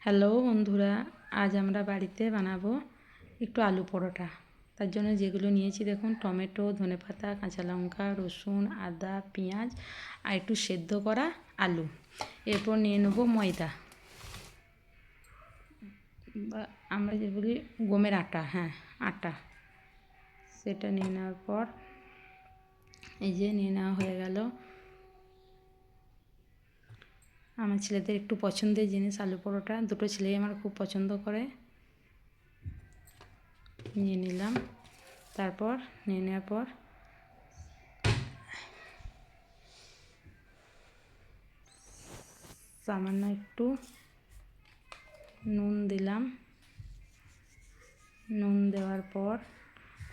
Hello বন্ধুরা, আজ আমরা বাড়িতে বানাবো একটু আলু পরোটা। তার জন্য যেগুলো নিয়েছি দেখুন, টমেটো, ধনেপাতা, কাঁচা লঙ্কা, রসুন, আদা, পেঁয়াজ আর একটু সেদ্ধ করা আলু। এরপর নিয়ে নেব ময়দা, বা আমরা যে বলি গমের আটা, আটা। সেটা নিয়ে নেওয়ার পর এই যে নিয়ে নেওয়া হয়ে গেল। আমার ছেলেদের একটু পছন্দের জিনিস আলু পরোটা, দুটো ছেলেই আমার খুব পছন্দ করে। নিয়ে নিলাম। তারপর নিয়ে নেওয়ার পর সামান্য একটু নুন দিলাম। নুন দেওয়ার পর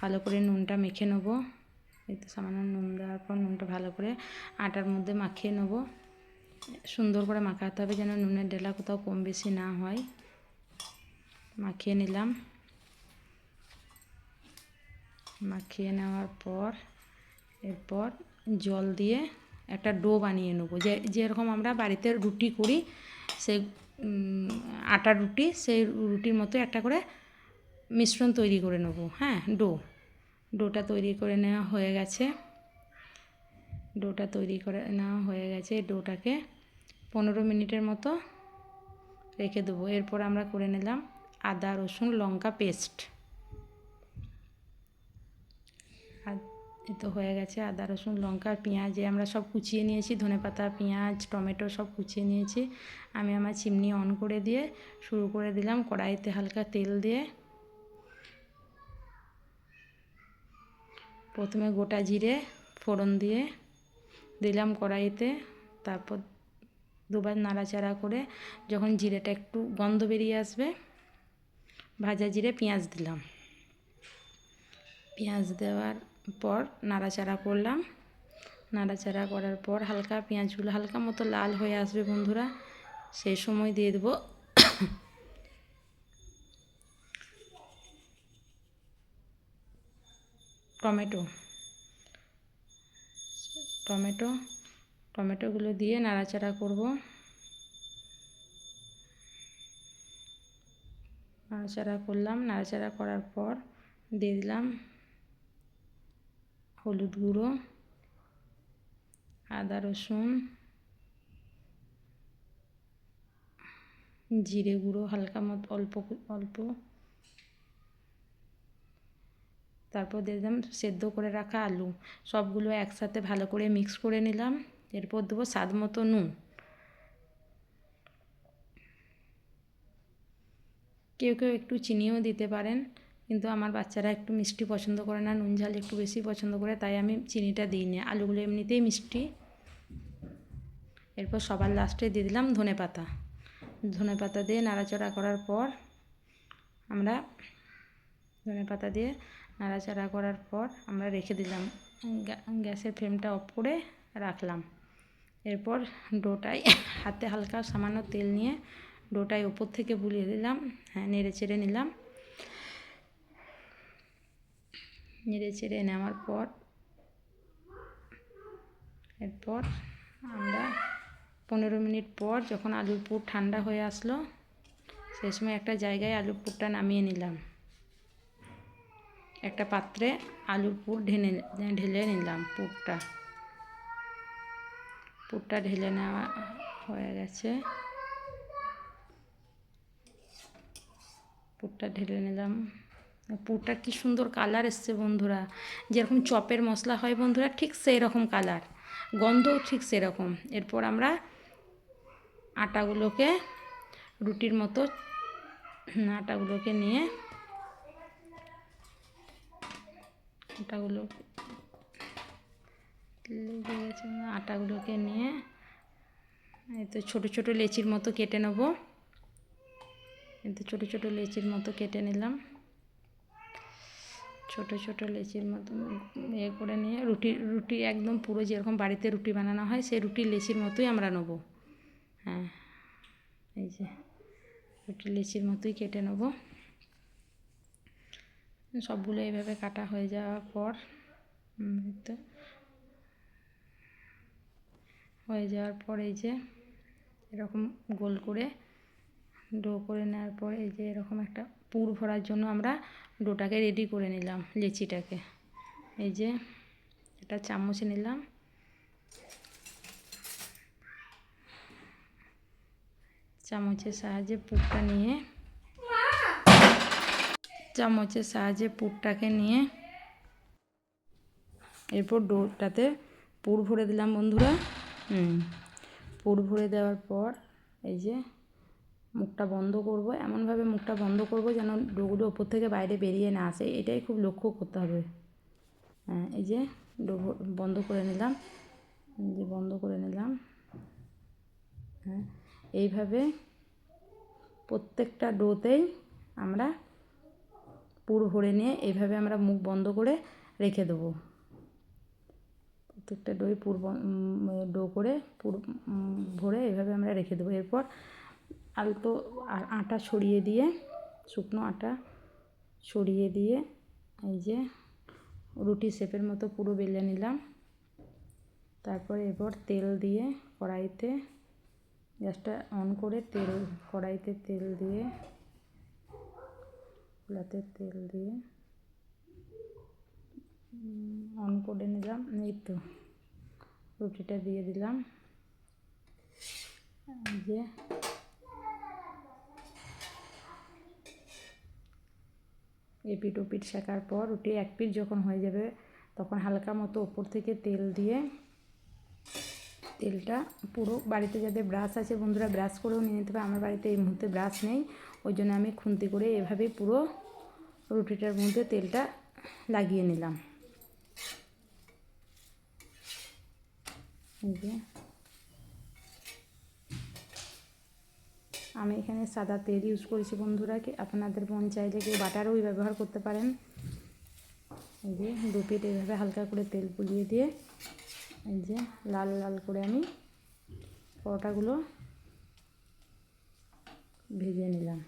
ভালো করে নুনটা মেখে নেব। এই তো সামান্য নুন দেওয়ার পর নুনটা ভালো করে আটার মধ্যে মাখিয়ে নেব। সুন্দর করে মাখাতে হবে যেন নুনের ডেলা কোথাও কম বেশি না হয়। মাখিয়ে নিলাম। মাখিয়ে নেওয়ার পর এরপর জল দিয়ে একটা ডো বানিয়ে নেব। যেরকম আমরা বাড়িতে রুটি করি, সেই আটার রুটি, সেই রুটির মতো একটা করে মিশ্রণ তৈরি করে নেব। ডোটা তৈরি করে নেওয়া হয়ে গেছে। ডোটাকে 15 মিনিটের মতো রেখে দেবো। এরপর আমরা করে নিলাম আদা, রসুন, লঙ্কা পেস্ট। আর এ তো হয়ে গেছে। আদা, রসুন, লঙ্কা, পেঁয়াজ আমরা সব কুচিয়ে নিয়েছি। ধনেপাতা, পেঁয়াজ, টমেটো সব কুচিয়ে নিয়েছি। আমি আমার চিমনি অন করে দিয়ে শুরু করে দিলাম। কড়াইতে হালকা তেল দিয়ে প্রথমে গোটা জিরে ফোড়ন দিয়ে দিলাম কড়াইতে। তারপর দুবার নাড়াচাড়া করে যখন জিরেটা একটু গন্ধ বেরিয়ে আসবে, ভাজা জিরে পেঁয়াজ দিলাম। পেঁয়াজ দেওয়ার পর নাড়াচাড়া করলাম। নাড়াচাড়া করার পর হালকা পেঁয়াজগুলো হালকা মতো লাল হয়ে আসবে বন্ধুরা, সেই সময় দিয়ে দেবো টমেটোগুলো দিয়ে নাড়াচাড়া করব। নাড়াচাড়া করলাম। নাড়াচাড়া করার পর দিয়ে দিলাম হলুদ গুঁড়ো, আদা, রসুন, জিরে গুঁড়ো হালকা মতো অল্প। তারপর দিয়ে দিলাম সেদ্ধ করে রাখা আলু। সবগুলো একসাথে ভালো করে মিক্স করে নিলাম। এরপর দেবো স্বাদ মতো নুন। কেউ কেউ একটু চিনিও দিতে পারেন, কিন্তু আমার বাচ্চারা একটু মিষ্টি পছন্দ করে না, নুন ঝাল একটু বেশি পছন্দ করে, তাই আমি চিনিটা দিইনি। আলুগুলো এমনিতেই মিষ্টি। এরপর সবার লাস্টে দিয়ে দিলাম ধনেপাতা দিয়ে নাড়াচাড়া করার পর আমরা রেখে দিলাম। গ্যাসের ফ্লেমটা অফ করে রাখলাম। এরপর ডোটায় হাতে হালকা সামান্য তেল নিয়ে ডোটায় ওপর থেকে বুলিয়ে দিলাম। নেড়ে চেড়ে নিলাম। নেড়ে চেড়ে নেওয়ার পর এরপর আমরা 15 মিনিট পর যখন আলুর পুর ঠান্ডা হয়ে আসলো, সেই সময় একটা জায়গায় আলুর পুরটা নামিয়ে নিলাম। একটা পাত্রে আলুর পুর ঢেলে নিলাম। পুরটা ঢেলে নেওয়া হয়ে গেছে। পুরটা ঢেলে নিলাম। পুরটা কি সুন্দর কালার এসছে বন্ধুরা, যেরকম চপের মশলা হয় বন্ধুরা, ঠিক সেই রকম কালার, গন্ধও ঠিক সেরকম। এরপর আমরা আটাগুলোকে রুটির মতো নিয়ে আটাগুলোকে নিয়ে এই তো ছোটো ছোটো লেচির মতো কেটে নেব। ছোটো ছোটো লেচির মতো কেটে নিলাম। ছোটো ছোটো লেচির মতো করে নিয়ে রুটি একদম পুরো যেরকম বাড়িতে রুটি বানানো হয় সেই রুটির লেচির মতোই আমরা নেব। এই যে রুটির লেচির মতোই কেটে নেব। সবগুলো এইভাবে কাটা হয়ে যাওয়ার পর এই যে এরকম গোল করে ডো করে নেওয়ার পর এই যে এরকম একটা পুর ভরার জন্য আমরা ডোটাকে রেডি করে নিলাম, লেচিটাকে। এই যে একটা চামচে নিলাম, চামচের সাহায্যে পুরটা নিয়ে পুরটাকে নিয়ে এরপর ডোটাতে পুর ভরে দিলাম বন্ধুরা। পুর ভরে দেওয়ার পর এই যে মুখটা বন্ধ করব, এমনভাবে মুখটা বন্ধ করব যেন ডোগুলো ওপর থেকে বাইরে বেরিয়ে না আসে, এটাই খুব লক্ষ্য করতে হবে। এই যে ডো বন্ধ করে নিলাম, এইভাবে প্রত্যেকটা ডোতেই আমরা পুর ভরে নিয়ে এইভাবে আমরা মুখ বন্ধ করে রেখে দেবো। প্রত্যেকটা ডো করে পুর ভরে এইভাবে আমরা রেখে দেবো। এরপর আলতো আটা ছড়িয়ে দিয়ে, শুকনো আটা ছড়িয়ে দিয়ে এই যে রুটি শেপের মতো পুরো বেলে নিলাম। তারপরে এরপর তেল দিয়ে কড়াইতে, গ্যাসটা অন করে কড়াইতে তেল দিয়ে, চুলাতে তেল দিয়ে অন করে নিলাম। এই তো রুটিটা দিয়ে দিলাম। যে এপিট ওপিট শেখার পর রুটি এক পিঠ যখন হয়ে যাবে তখন হালকা মতো ওপর থেকে তেল দিয়ে, তেলটা পুরো, বাড়িতে যাদের ব্রাশ আছে বন্ধুরা ব্রাশ করেও নিয়ে নিতে হবে। আমার বাড়িতে এই মুহূর্তে ব্রাশ নেই, ওই জন্য আমি খুন্তি করে এভাবে পুরো রুটিটার মধ্যে তেলটা লাগিয়ে নিলাম। এই যে আমি এখানে সাদা তেল ইউজ করেছি বন্ধুরা, আপনাদের মন চাইলে কেউ বাটারও ব্যবহার করতে পারেন। এই যে দু পিঠ এইভাবে হালকা করে তেল বুলিয়ে দিয়ে এই যে লাল লাল করে আমি পরোটাগুলো ভেজে নিলাম।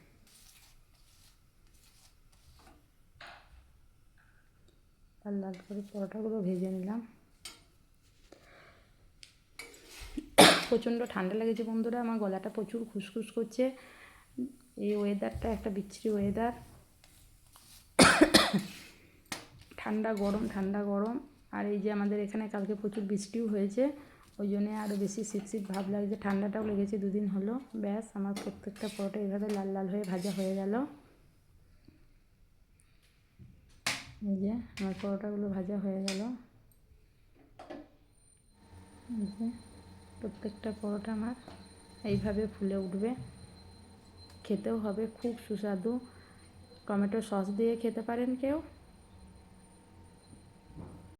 লাল লাল করে পরোটাগুলো ভেজে নিলাম। প্রচণ্ড ঠান্ডা লেগেছে বন্ধুরা, আমার গলাটা প্রচুর খুসখুস করছে। এই ওয়েদারটা একটা বিচ্ছিরি ওয়েদার, ঠান্ডা গরম। আর এই যে আমাদের এখানে কালকে প্রচুর বৃষ্টিও হয়েছে, ওই জন্যে আরও বেশি শীত ভাব লাগছে। ঠান্ডাটাও লেগেছে দুদিন হলো। ব্যাস আমার প্রত্যেকটা পরোটা এইভাবে লাল লাল হয়ে ভাজা হয়ে গেল। এই যে আমার পরোটাগুলো ভাজা হয়ে গেল। এই যে প্রত্যেকটা পরোটা আমার এইভাবে ফুলে উঠবে, খেতেও হবে খুব সুস্বাদু। টমেটো সস দিয়ে খেতে পারেন কেউ।